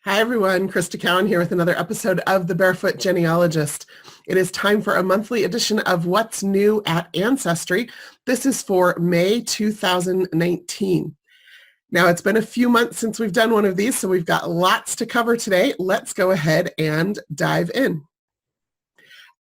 Hi everyone, Crista Cowan here with another episode of The Barefoot Genealogist. It is time for a monthly edition of What's New at Ancestry. This is for May 2019. Now it's been a few months since we've done one of these, so we've got lots to cover today. Let's go ahead and dive in.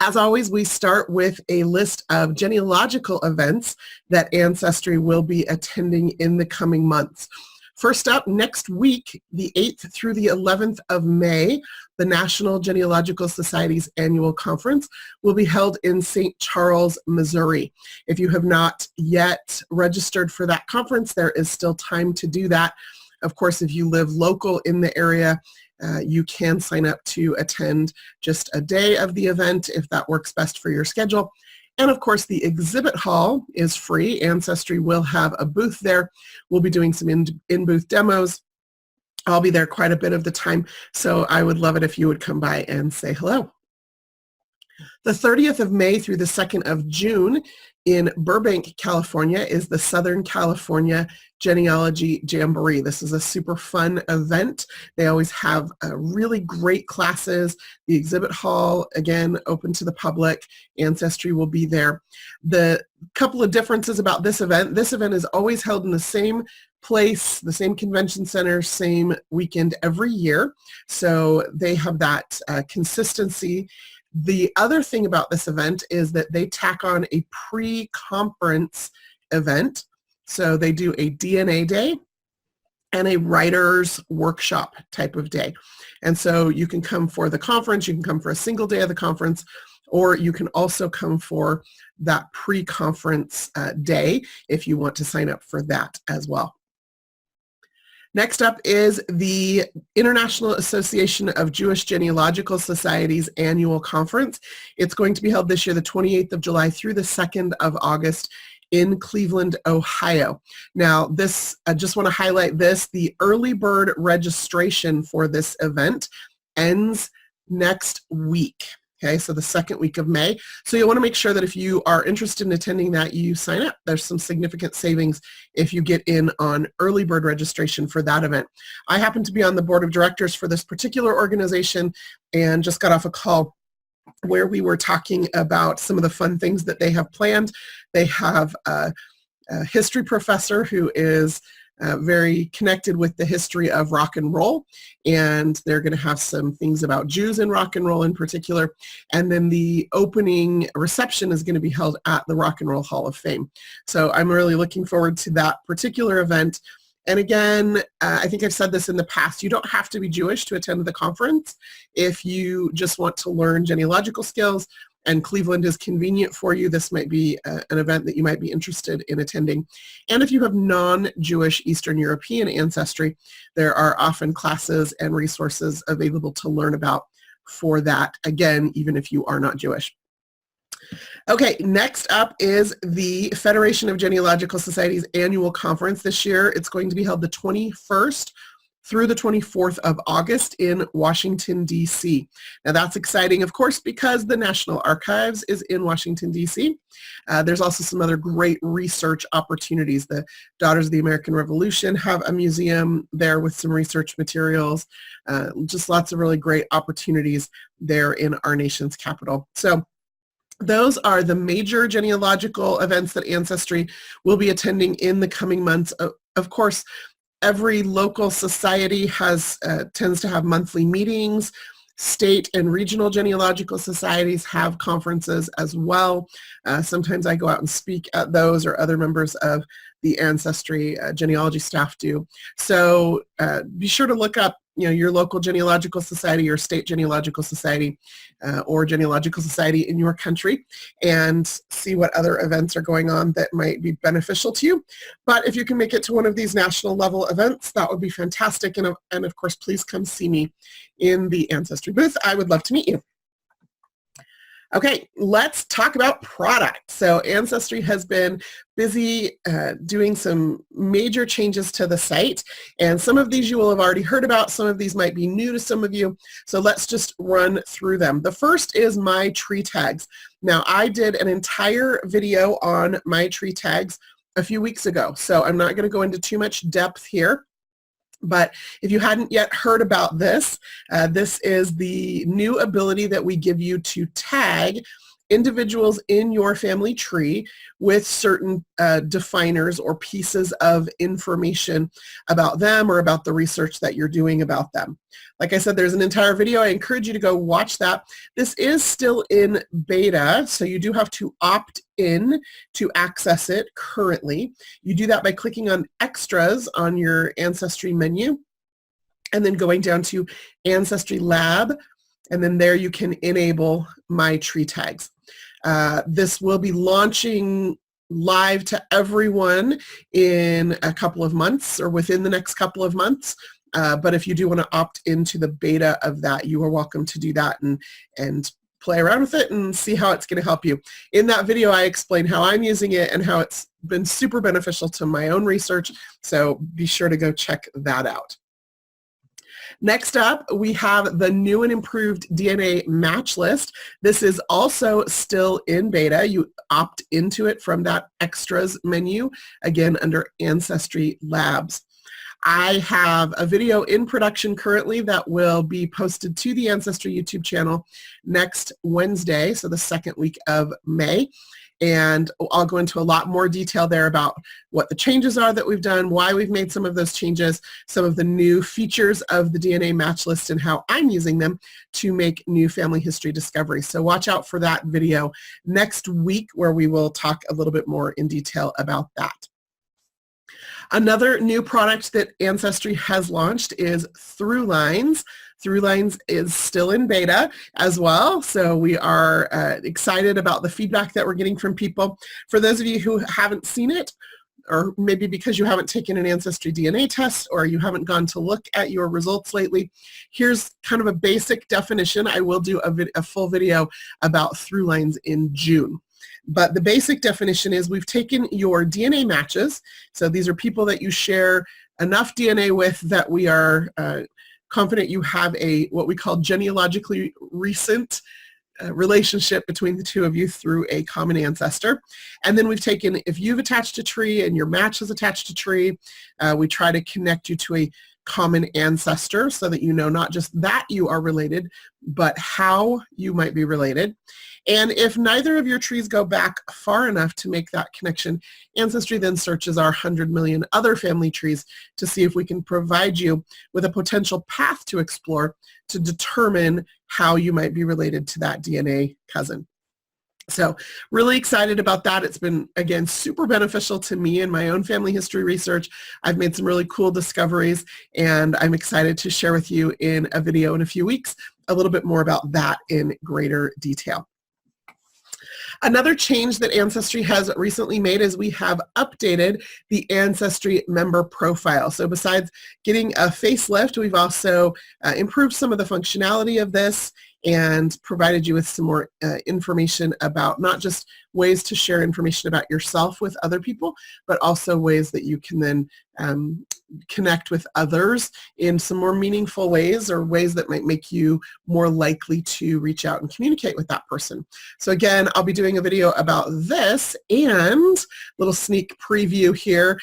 As always, we start with a list of genealogical events that Ancestry will be attending in the coming months. First up, next week, the 8th through the 11th of May, the National Genealogical Society's annual conference will be held in St. Charles, Missouri. If you have not yet registered for that conference, there is still time to do that. Of course, if you live local in the area, you can sign up to attend just a day of the event if that works best for your schedule. And of course, the exhibit hall is free. Ancestry will have a booth there. We'll be doing some in-booth demos. I'll be there quite a bit of the time, so I would love it if you would come by and say hello. The 30th of May through the 2nd of June in Burbank, California is the Southern California Genealogy Jamboree. This is a super fun event. They always have really great classes. The exhibit hall, again, open to the public. Ancestry will be there. The couple of differences about this event is always held in the same place, the same convention center, same weekend every year. So they have that consistency. The other thing about this event is that they tack on a pre-conference event. So they do a DNA day and a writer's workshop type of day. And so you can come for the conference, you can come for a single day of the conference, or you can also come for that pre-conference day if you want to sign up for that as well. Next up is the International Association of Jewish Genealogical Societies annual conference. It's going to be held this year, the 28th of July through the 2nd of August in Cleveland, Ohio. Now, I just want to highlight this. The early bird registration for this event ends next week. Okay, so the second week of May. So you'll want to make sure that if you are interested in attending that, you sign up. There's some significant savings if you get in on early bird registration for that event. I happen to be on the board of directors for this particular organization and just got off a call where we were talking about some of the fun things that they have planned. They have a history professor who is very connected with the history of rock and roll, and they're going to have some things about Jews in rock and roll in particular, and then the opening reception is going to be held at the Rock and Roll Hall of Fame. So I'm really looking forward to that particular event. And again, I think I've said this in the past, you don't have to be Jewish to attend the conference. If you just want to learn genealogical skills and Cleveland is convenient for you, this might be an event that you might be interested in attending. And if you have non-Jewish Eastern European ancestry, there are often classes and resources available to learn about for that, again, even if you are not Jewish. Okay, next up is the Federation of Genealogical Societies annual conference this year. It's going to be held the 21st through the 24th of August in Washington, D.C. Now that's exciting, of course, because the National Archives is in Washington, D.C. There's also some other great research opportunities. The Daughters of the American Revolution have a museum there with some research materials. Just lots of really great opportunities there in our nation's capital. So those are the major genealogical events that Ancestry will be attending in the coming months. Of course, every local society tends to have monthly meetings. State and regional genealogical societies have conferences as well. Sometimes I go out and speak at those, or other members of the Ancestry genealogy staff do. So be sure to look up your local genealogical society or state genealogical society or genealogical society in your country and see what other events are going on that might be beneficial to you. But if you can make it to one of these national level events, that would be fantastic. And of course, please come see me in the Ancestry booth. I would love to meet you. Okay, let's talk about product. So Ancestry has been busy doing some major changes to the site, and some of these you will have already heard about. Some of these might be new to some of you, so let's just run through them. The first is my tree tags. Now, I did an entire video on my tree tags a few weeks ago, so I'm not going to go into too much depth here. But if you hadn't yet heard about this, this is the new ability that we give you to tag individuals in your family tree with certain definers or pieces of information about them or about the research that you're doing about them. Like I said, there's an entire video. I encourage you to go watch that. This is still in beta, so you do have to opt in to access it currently. You do that by clicking on Extras on your Ancestry menu and then going down to Ancestry Lab, and then there you can enable My Tree Tags. This will be launching live to everyone in a couple of months or within the next couple of months. But if you do want to opt into the beta of that, you are welcome to do that and play around with it and see how it's going to help you. In that video, I explain how I'm using it and how it's been super beneficial to my own research. So be sure to go check that out. Next up, we have the new and improved DNA match list. This is also still in beta. You opt into it from that Extras menu, again under Ancestry Labs. I have a video in production currently that will be posted to the Ancestry YouTube channel next Wednesday, so the second week of May. And I'll go into a lot more detail there about what the changes are that we've done, why we've made some of those changes, some of the new features of the DNA match list, and how I'm using them to make new family history discoveries. So watch out for that video next week where we will talk a little bit more in detail about that. Another new product that Ancestry has launched is Throughlines. Throughlines is still in beta as well, so we are excited about the feedback that we're getting from people. For those of you who haven't seen it, or maybe because you haven't taken an AncestryDNA test or you haven't gone to look at your results lately, here's kind of a basic definition. I will do a full video about Throughlines in June. But the basic definition is we've taken your DNA matches, so these are people that you share enough DNA with that we are confident you have what we call genealogically recent relationship between the two of you through a common ancestor. And then we've taken, if you've attached a tree and your match is attached a tree, we try to connect you to a common ancestor so that you know not just that you are related, but how you might be related. And if neither of your trees go back far enough to make that connection, Ancestry then searches our 100 million other family trees to see if we can provide you with a potential path to explore to determine how you might be related to that DNA cousin. So really excited about that. It's been, again, super beneficial to me in my own family history research. I've made some really cool discoveries, and I'm excited to share with you in a video in a few weeks a little bit more about that in greater detail. Another change that Ancestry has recently made is we have updated the Ancestry member profile. So besides getting a facelift, we've also improved some of the functionality of this and provided you with some more information about not just ways to share information about yourself with other people, but also ways that you can then connect with others in some more meaningful ways, or ways that might make you more likely to reach out and communicate with that person. So again, I'll be doing a video about this, and a little sneak preview here.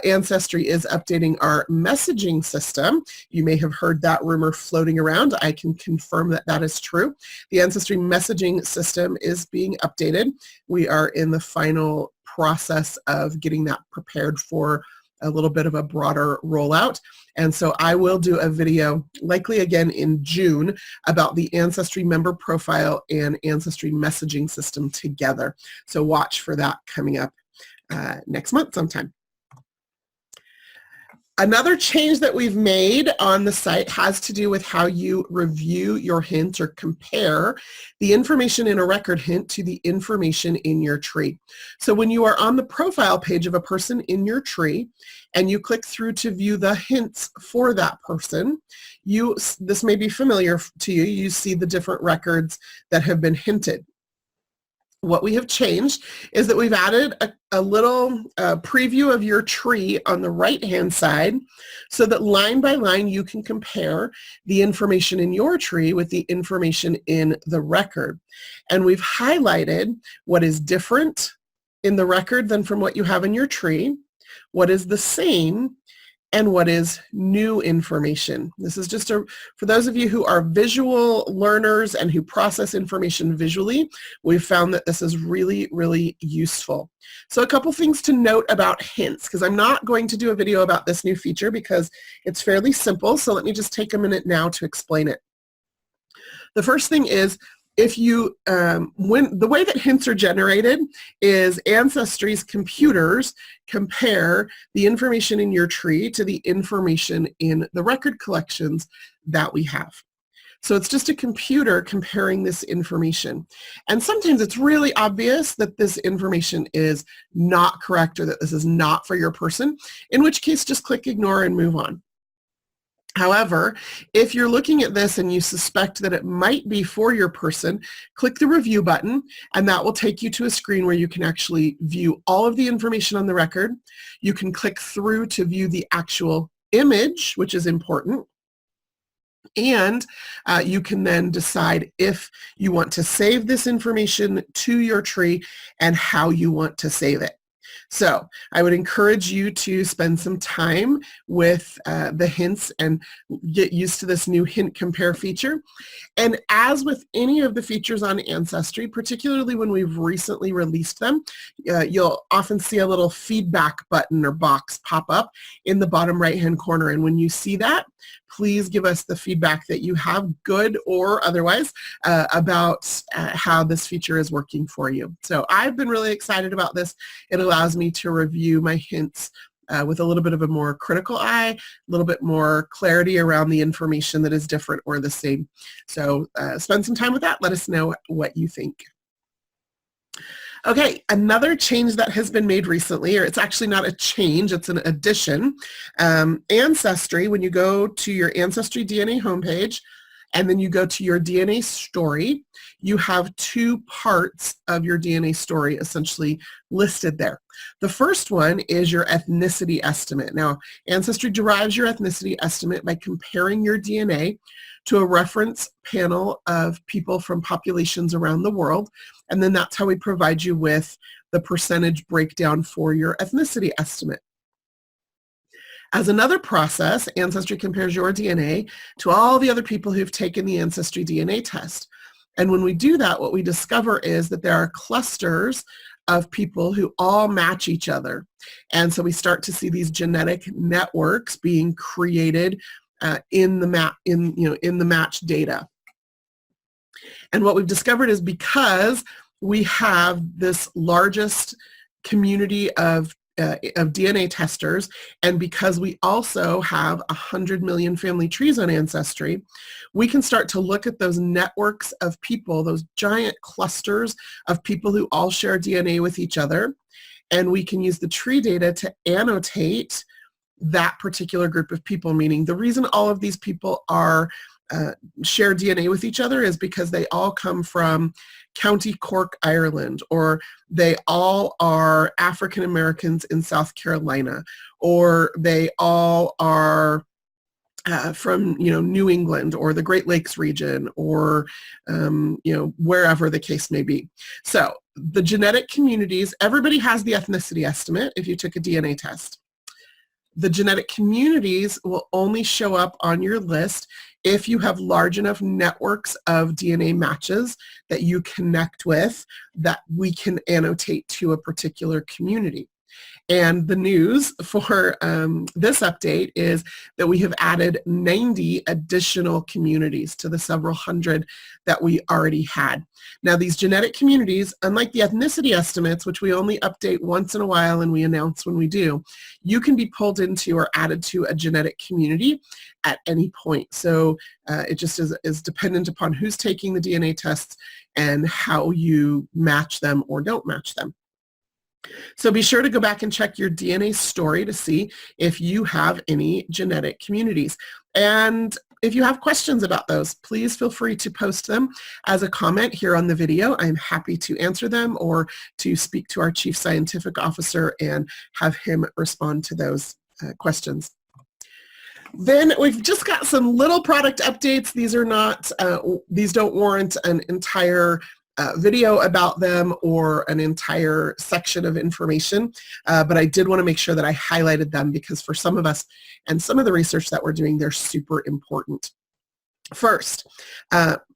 Ancestry is updating our messaging system. You may have heard that rumor floating around. I can confirm that that is true. The Ancestry messaging system is being updated. We are in the final process of getting that prepared for a little bit of a broader rollout. And so I will do a video, likely again in June, about the Ancestry member profile and Ancestry messaging system together. So watch for that coming up next month sometime. Another change that we've made on the site has to do with how you review your hints or compare the information in a record hint to the information in your tree. So when you are on the profile page of a person in your tree and you click through to view the hints for that person, this may be familiar to you. You see the different records that have been hinted. What we have changed is that we've added a little preview of your tree on the right-hand side so that line by line you can compare the information in your tree with the information in the record. And we've highlighted what is different in the record than from what you have in your tree, what is the same, and what is new information. This is just for those of you who are visual learners and who process information visually, we've found that this is really, really useful. So a couple things to note about hints, because I'm not going to do a video about this new feature because it's fairly simple, so let me just take a minute now to explain it. The first thing is, if you, the way that hints are generated is Ancestry's computers compare the information in your tree to the information in the record collections that we have. So it's just a computer comparing this information. And sometimes it's really obvious that this information is not correct or that this is not for your person, in which case just click ignore and move on. However, if you're looking at this and you suspect that it might be for your person, click the review button, and that will take you to a screen where you can actually view all of the information on the record. You can click through to view the actual image, which is important. And you can then decide if you want to save this information to your tree and how you want to save it. So I would encourage you to spend some time with the hints and get used to this new hint compare feature. And as with any of the features on Ancestry, particularly when we've recently released them, you'll often see a little feedback button or box pop up in the bottom right-hand corner. And when you see that, please give us the feedback that you have, good or otherwise, about how this feature is working for you. So I've been really excited about this. It allows me to review my hints with a little bit of a more critical eye, a little bit more clarity around the information that is different or the same. So spend some time with that. Let us know what you think. Okay, another change that has been made recently, or it's actually not a change, it's an addition. Ancestry, when you go to your AncestryDNA homepage, and then you go to your DNA story, you have two parts of your DNA story essentially listed there. The first one is your ethnicity estimate. Now, Ancestry derives your ethnicity estimate by comparing your DNA to a reference panel of people from populations around the world, and then that's how we provide you with the percentage breakdown for your ethnicity estimate. As another process, Ancestry compares your DNA to all the other people who've taken the AncestryDNA test. And when we do that, what we discover is that there are clusters of people who all match each other. And so we start to see these genetic networks being created in the match data. And what we've discovered is because we have this largest community of DNA testers, and because we also have 100 million family trees on Ancestry, we can start to look at those networks of people, those giant clusters of people who all share DNA with each other, and we can use the tree data to annotate that particular group of people, meaning the reason all of these people are share DNA with each other is because they all come from County Cork, Ireland, or they all are African Americans in South Carolina, or they all are from New England or the Great Lakes region, or wherever the case may be. So the genetic communities, everybody has the ethnicity estimate if you took a DNA test. The genetic communities will only show up on your list if you have large enough networks of DNA matches that you connect with that we can annotate to a particular community. And the news for this update is that we have added 90 additional communities to the several hundred that we already had. Now, these genetic communities, unlike the ethnicity estimates, which we only update once in a while and we announce when we do, you can be pulled into or added to a genetic community at any point. So it just is dependent upon who's taking the DNA tests and how you match them or don't match them. So be sure to go back and check your DNA story to see if you have any genetic communities. And if you have questions about those, please feel free to post them as a comment here on the video. I'm happy to answer them or to speak to our Chief Scientific Officer and have him respond to those questions. Then we've just got some little product updates. These are not, these don't warrant an entire video about them or an entire section of information, but I did want to make sure that I highlighted them because for some of us and some of the research that we're doing, they're super important. First,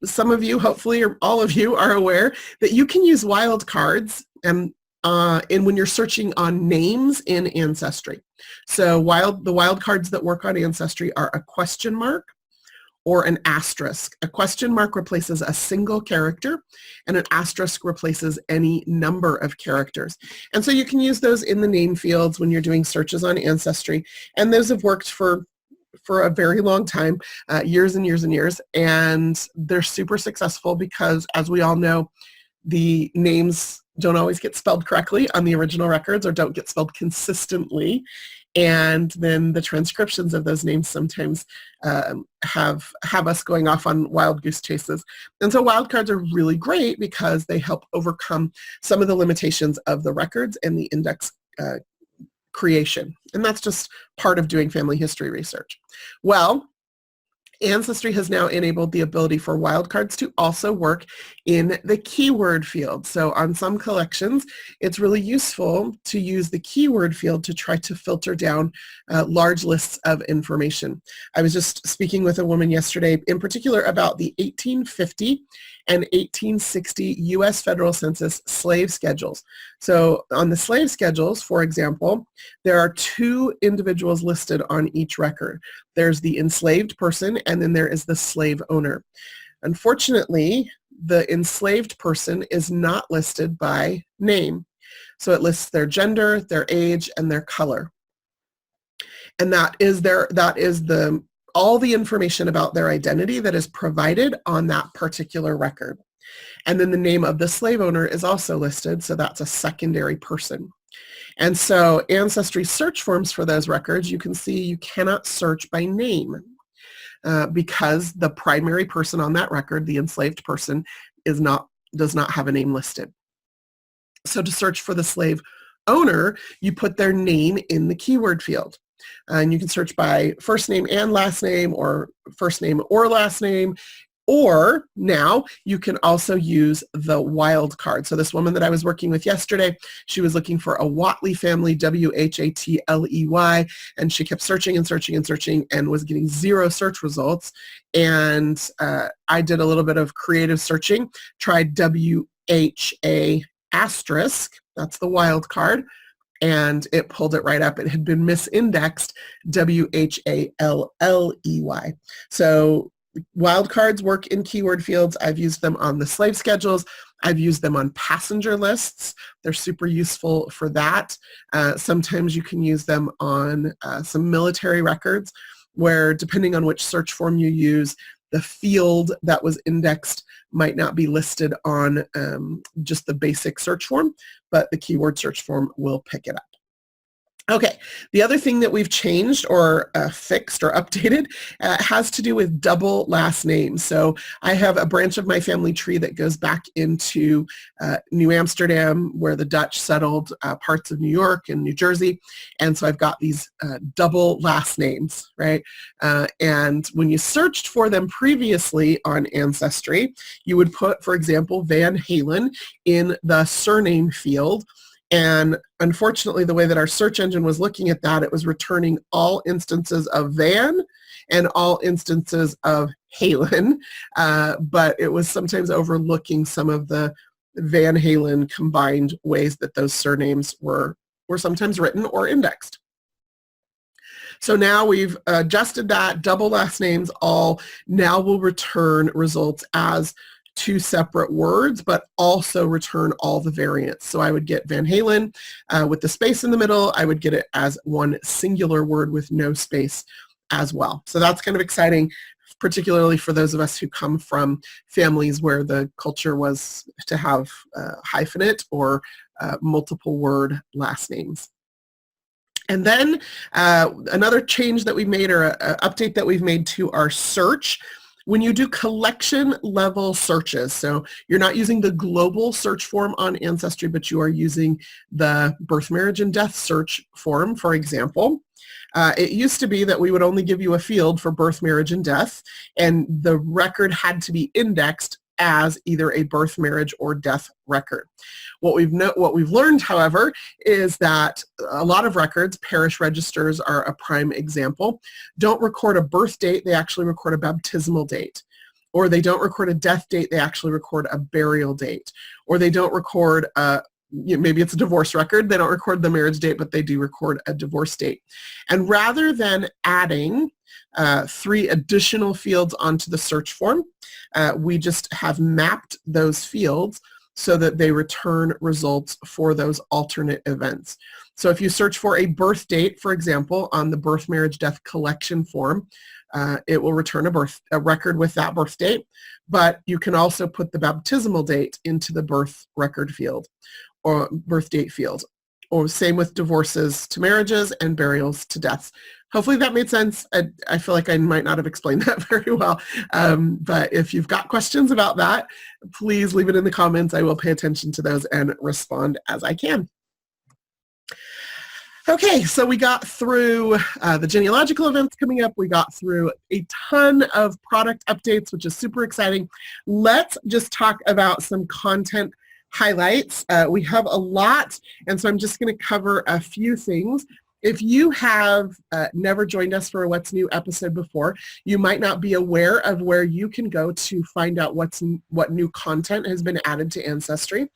some of you, hopefully, or all of you are aware that you can use wildcards and when you're searching on names in Ancestry. So the wildcards that work on Ancestry are a question mark or an asterisk. A question mark replaces a single character, and an asterisk replaces any number of characters. And so you can use those in the name fields when you're doing searches on Ancestry, and those have worked for a very long time, years and years and years, and they're super successful because, as we all know, the names don't always get spelled correctly on the original records or don't get spelled consistently, and then the transcriptions of those names sometimes have us going off on wild goose chases. And so wildcards are really great because they help overcome some of the limitations of the records and the index creation. And that's just part of doing family history research. Well, Ancestry has now enabled the ability for wildcards to also work in the keyword field. So on some collections, it's really useful to use the keyword field to try to filter down large lists of information. I was just speaking with a woman yesterday, in particular about the 1850 and 1860 U.S. federal census slave schedules. So on the slave schedules, for example, there are 2 individuals listed on each record. There's the enslaved person, and then there is the slave owner. Unfortunately, the enslaved person is not listed by name. So it lists their gender, their age, and their color. And that is all the information about their identity that is provided on that particular record. And then the name of the slave owner is also listed, so that's a secondary person. And so Ancestry search forms for those records, you can see you cannot search by name because the primary person on that record, the enslaved person, does not have a name listed. So to search for the slave owner, you put their name in the keyword field. And you can search by first name and last name, or first name or last name, or now you can also use the wildcard. So this woman that I was working with yesterday, she was looking for a Whatley family, W-H-A-T-L-E-Y, and she kept searching and searching and searching and was getting 0 search results. And I did a little bit of creative searching, tried W-H-A asterisk, that's the wildcard, and it pulled it right up. It had been misindexed, W-H-A-L-L-E-Y. So wildcards work in keyword fields. I've used them on the slave schedules. I've used them on passenger lists. They're super useful for that. Sometimes you can use them on some military records where, depending on which search form you use, the field that was indexed might not be listed on just the basic search form, but the keyword search form will pick it up. Okay, the other thing that we've changed or fixed or updated has to do with double last names. So I have a branch of my family tree that goes back into New Amsterdam, where the Dutch settled parts of New York and New Jersey. And so I've got these double last names, right? And when you searched for them previously on Ancestry, you would put, for example, Van Halen in the surname field. And unfortunately, the way that our search engine was looking at that, it was returning all instances of Van and all instances of Halen, but it was sometimes overlooking some of the Van Halen combined ways that those surnames were sometimes written or indexed. So now we've adjusted that. Double last names all now will return results as 2 separate words, but also return all the variants. So I would get Van Halen with the space in the middle. I would get it as one singular word with no space as well. So that's kind of exciting, particularly for those of us who come from families where the culture was to have hyphenate or multiple word last names. And then another change that we made, or an update that we've made to our search, when you do collection level searches, so you're not using the global search form on Ancestry, but you are using the birth, marriage, and death search form, for example. It used to be that we would only give you a field for birth, marriage, and death, and the record had to be indexed as either a birth, marriage, or death record. What we've learned, however, is that a lot of records, parish registers are a prime example, don't record a birth date, they actually record a baptismal date. Or they don't record a death date, they actually record a burial date. Or they don't record maybe it's a divorce record, they don't record the marriage date, but they do record a divorce date. And rather than adding 3 additional fields onto the search form, we just have mapped those fields so that they return results for those alternate events. So if you search for a birth date, for example, on the birth, marriage, death collection form, it will return a record with that birth date, but you can also put the baptismal date into the birth record field or birth date field, or same with divorces to marriages and burials to deaths. Hopefully that made sense. I feel like I might not have explained that very well, but if you've got questions about that, please leave it in the comments. I will pay attention to those and respond as I can. Okay, so we got through the genealogical events coming up. We got through a ton of product updates, which is super exciting. Let's just talk about some content highlights. We have a lot, and so I'm just going to cover a few things. If you have never joined us for a What's New episode before, you might not be aware of where you can go to find out what new content has been added to Ancestry,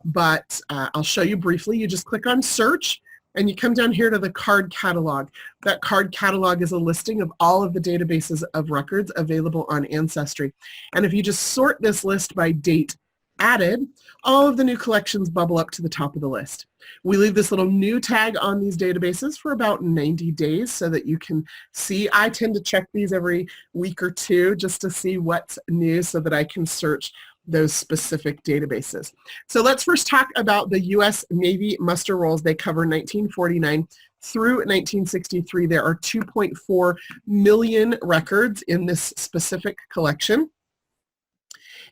but I'll show you briefly. You just click on search, and you come down here to the card catalog. That card catalog is a listing of all of the databases of records available on Ancestry. And if you just sort this list by date added, all of the new collections bubble up to the top of the list. We leave this little new tag on these databases for about 90 days so that you can see. I tend to check these every week or two just to see what's new so that I can search those specific databases. So let's first talk about the U.S. Navy muster rolls. They cover 1949 through 1963. There are 2.4 million records in this specific collection.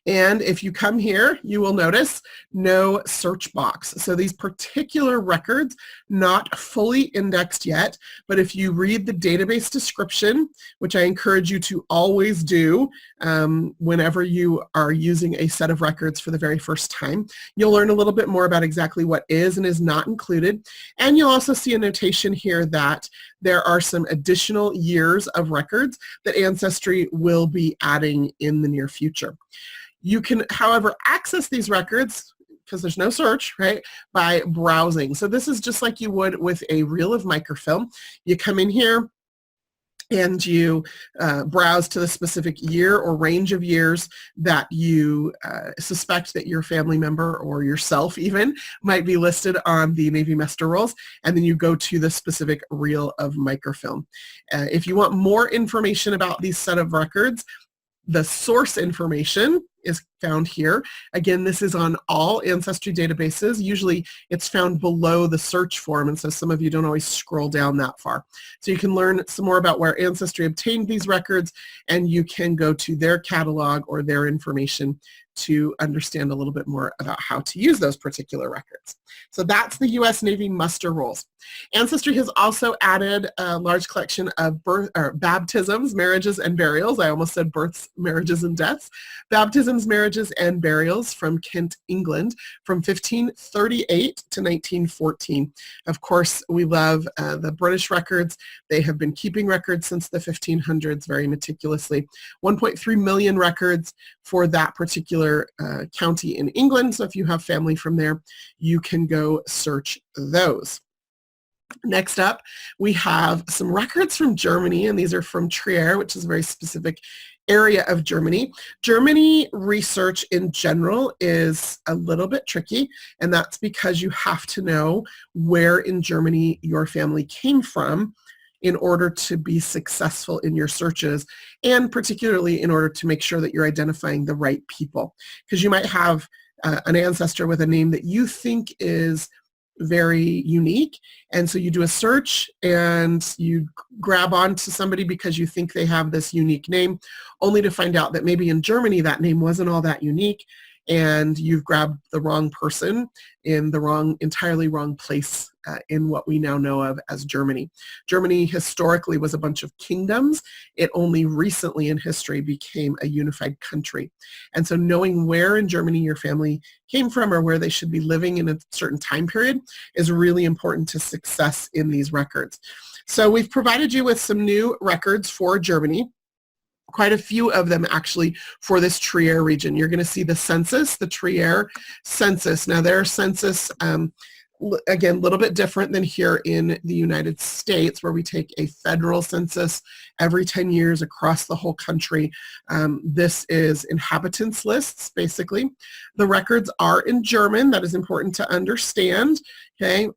And if you come here, you will notice no search box. So these particular records, not fully indexed yet, but if you read the database description, which I encourage you to always do whenever you are using a set of records for the very first time, you'll learn a little bit more about exactly what is and is not included. And you'll also see a notation here that there are some additional years of records that Ancestry will be adding in the near future. You can, however, access these records, because there's no search, right, by browsing. So this is just like you would with a reel of microfilm. You come in here and you browse to the specific year or range of years that you suspect that your family member or yourself even might be listed on the Navy muster rolls, and then you go to the specific reel of microfilm. If you want more information about these set of records, the source information is found here. Again, this is on all Ancestry databases. Usually it's found below the search form, and so some of you don't always scroll down that far. So you can learn some more about where Ancestry obtained these records, and you can go to their catalog or their information to understand a little bit more about how to use those particular records. So that's the U.S. Navy muster rolls. Ancestry has also added a large collection of baptisms, marriages, and burials. I almost said births, marriages, and deaths. Baptisms, marriages, and burials from Kent, England, from 1538 to 1914. Of course, we love the British records. They have been keeping records since the 1500s very meticulously. 1.3 million records for that particular county in England. So if you have family from there, you can go search those. Next up, we have some records from Germany, and these are from Trier, which is a very specific area of Germany. Germany research in general is a little bit tricky, and that's because you have to know where in Germany your family came from in order to be successful in your searches, and particularly in order to make sure that you're identifying the right people. Because you might have an ancestor with a name that you think is very unique, and so you do a search and you grab onto somebody because you think they have this unique name, only to find out that maybe in Germany that name wasn't all that unique, and you've grabbed the wrong person in the entirely wrong place in what we now know of as Germany. Germany historically was a bunch of kingdoms. It only recently in history became a unified country. And so knowing where in Germany your family came from or where they should be living in a certain time period is really important to success in these records. So we've provided you with some new records for Germany, quite a few of them actually for this Trier region. You're going to see the census, the Trier census. Now their census, again, a little bit different than here in the United States, where we take a federal census every 10 years across the whole country. This is inhabitants lists, basically. The records are in German. That is important to understand. Okay,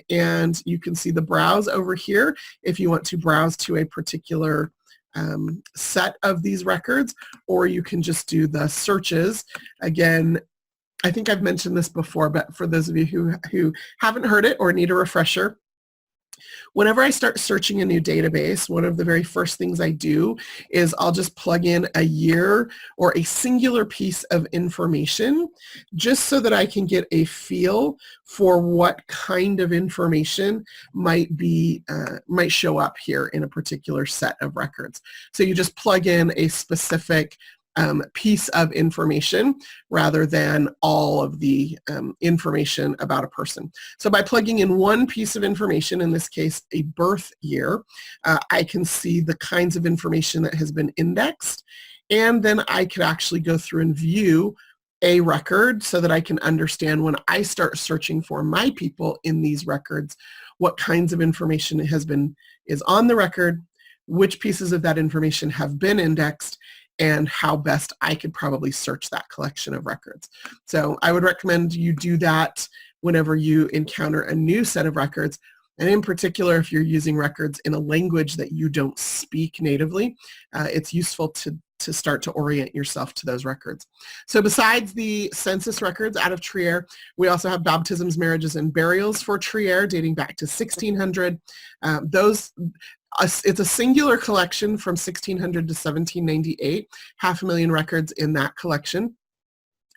and you can see the browse over here if you want to browse to a particular set of these records, or you can just do the searches. Again, I think I've mentioned this before, but for those of you who haven't heard it or need a refresher, whenever I start searching a new database, one of the very first things I do is I'll just plug in a year or a singular piece of information just so that I can get a feel for what kind of information might show up here in a particular set of records. So you just plug in a specific piece of information rather than all of the information about a person. So by plugging in one piece of information, in this case a birth year, I can see the kinds of information that has been indexed, and then I could actually go through and view a record so that I can understand when I start searching for my people in these records, what kinds of information is on the record, which pieces of that information have been indexed, and how best I could probably search that collection of records. So I would recommend you do that whenever you encounter a new set of records, and in particular if you're using records in a language that you don't speak natively, it's useful to start to orient yourself to those records. So besides the census records out of Trier, we also have baptisms, marriages, and burials for Trier dating back to 1600. It's a singular collection from 1600 to 1798, 500,000 records in that collection.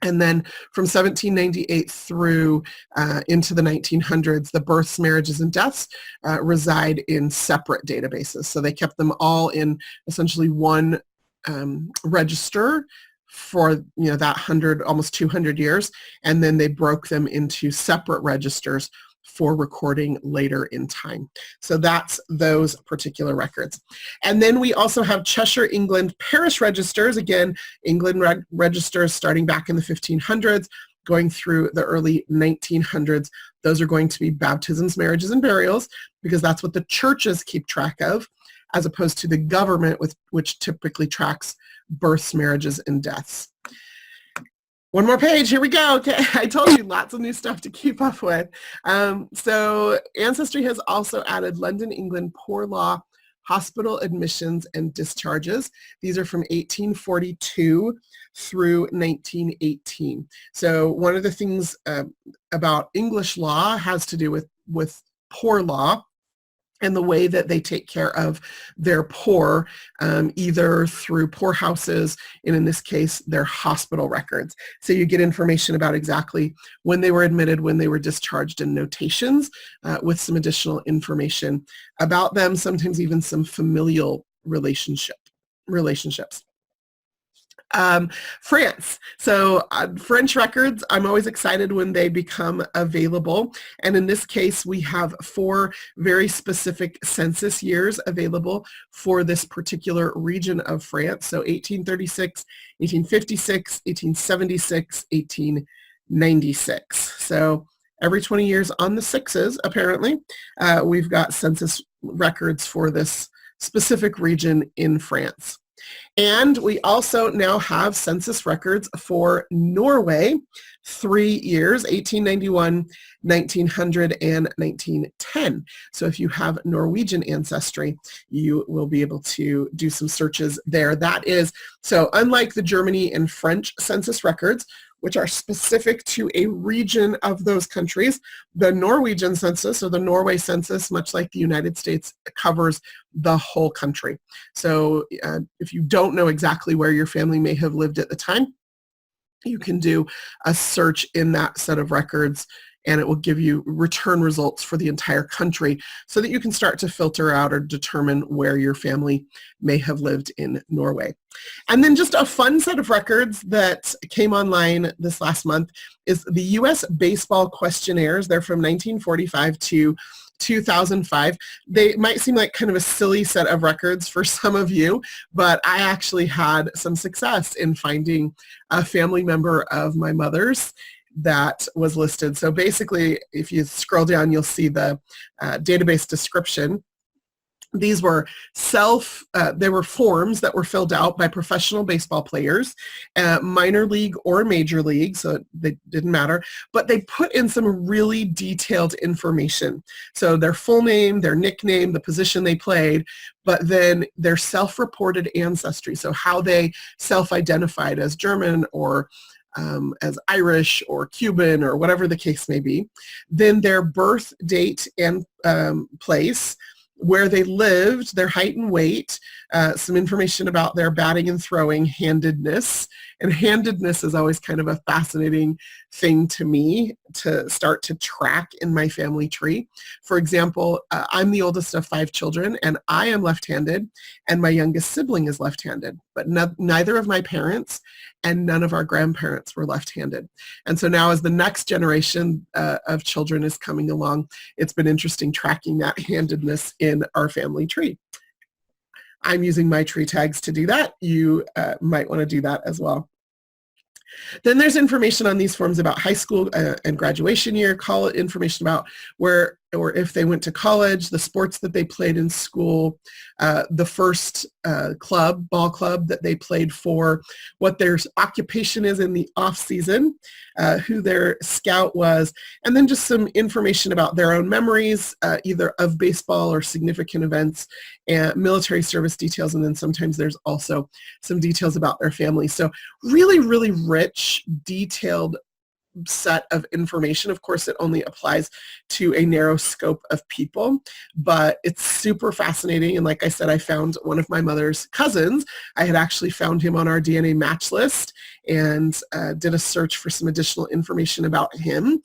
And then from 1798 through into the 1900s, the births, marriages, and deaths reside in separate databases. So they kept them all in essentially one register for that almost 200 years, and then they broke them into separate registers for recording later in time. So that's those particular records. And then we also have Cheshire, England parish registers. Again, England registers starting back in the 1500s, going through the early 1900s. Those are going to be baptisms, marriages, and burials, because that's what the churches keep track of, as opposed to the government, which typically tracks births, marriages, and deaths. One more page, here we go. Okay, I told you lots of new stuff to keep up with. So Ancestry has also added London, England poor law, hospital admissions and discharges. These are from 1842 through 1918. So one of the things about English law has to do with poor law and the way that they take care of their poor, either through poorhouses, and in this case, their hospital records. So you get information about exactly when they were admitted, when they were discharged, and notations with some additional information about them, sometimes even some familial relationships. France. So French records, I'm always excited when they become available. And in this case, we have 4 very specific census years available for this particular region of France. So 1836, 1856, 1876, 1896. So every 20 years on the 6s, apparently, we've got census records for this specific region in France. And we also now have census records for Norway, 3 years, 1891, 1900, and 1910. So if you have Norwegian ancestry, you will be able to do some searches there. That is, so unlike the Germany and French census records, which are specific to a region of those countries, the Norwegian census, or the Norway census, much like the United States, covers the whole country. So if you don't know exactly where your family may have lived at the time, You can do a search in that set of records, and it will give you return results for the entire country so that you can start to filter out or determine where your family may have lived in Norway. And then just a fun set of records that came online this last month is the U.S. baseball questionnaires. They're from 1945 to 2005. They might seem like kind of a silly set of records for some of you, but I actually had some success in finding a family member of my mother's that was listed. So basically, if you scroll down, you'll see the database description. These were they were forms that were filled out by professional baseball players, minor league or major league, so they didn't matter, but they put in some really detailed information. So their full name, their nickname, the position they played, but then their self-reported ancestry, so how they self-identified as German or as Irish or Cuban or whatever the case may be. Then their birth date and place, where they lived, their height and weight, some information about their batting and throwing, handedness. And handedness is always kind of a fascinating thing to me to start to track in my family tree. For example, I'm the oldest of 5 children, and I am left-handed, and my youngest sibling is left-handed, but neither of my parents and none of our grandparents were left-handed. And so now as the next generation of children is coming along, it's been interesting tracking that handedness in our family tree. I'm using my tree tags to do that. You might want to do that as well. Then there's information on these forms about high school and graduation year, college information about where or if they went to college, the sports that they played in school, the first ball club that they played for, what their occupation is in the off season, who their scout was, and then just some information about their own memories, either of baseball or significant events, and military service details, and then sometimes there's also some details about their family. So really, really rich, detailed set of information. Of course, it only applies to a narrow scope of people, but it's super fascinating. And like I said, I found one of my mother's cousins. I had actually found him on our DNA match list and did a search for some additional information about him.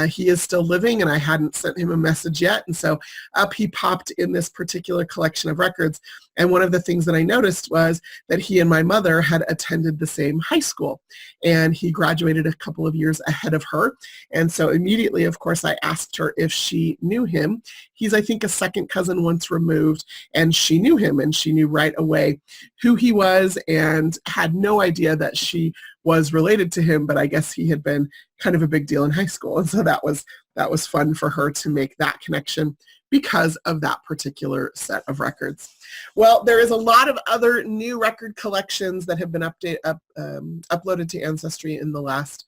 He is still living, and I hadn't sent him a message yet. And so up he popped in this particular collection of records. And one of the things that I noticed was that he and my mother had attended the same high school, and he graduated a couple of years ahead of her. And so immediately, of course, I asked her if she knew him. He's, I think, a second cousin once removed, and she knew him, and she knew right away who he was and had no idea that she was related to him, but I guess he had been kind of a big deal in high school. And so that was fun for her to make that connection because of that particular set of records. Well, there is a lot of other new record collections that have been uploaded to Ancestry in the last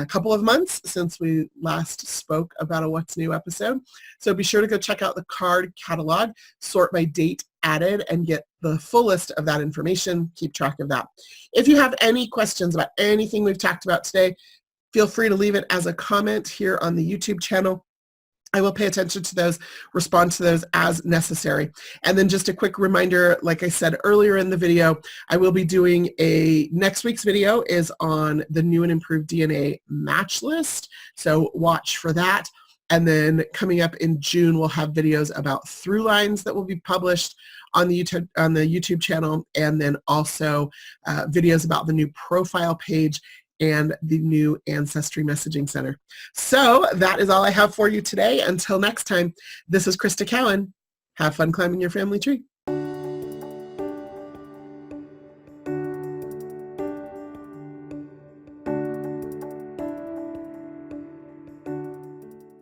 couple of months since we last spoke about a What's New episode. So be sure to go check out the card catalog, sort by date added, and get the full list of that information. Keep track of that. If you have any questions about anything we've talked about today, feel free to leave it as a comment here on the YouTube channel. I will pay attention to those, respond to those as necessary. And then just a quick reminder, like I said earlier in the video, I will be doing next week's video is on the new and improved DNA match list. So watch for that. And then coming up in June, we'll have videos about through lines that will be published on the YouTube channel, and then also videos about the new profile page and the new Ancestry Messaging Center. So that is all I have for you today. Until next time, this is Crista Cowan. Have fun climbing your family tree.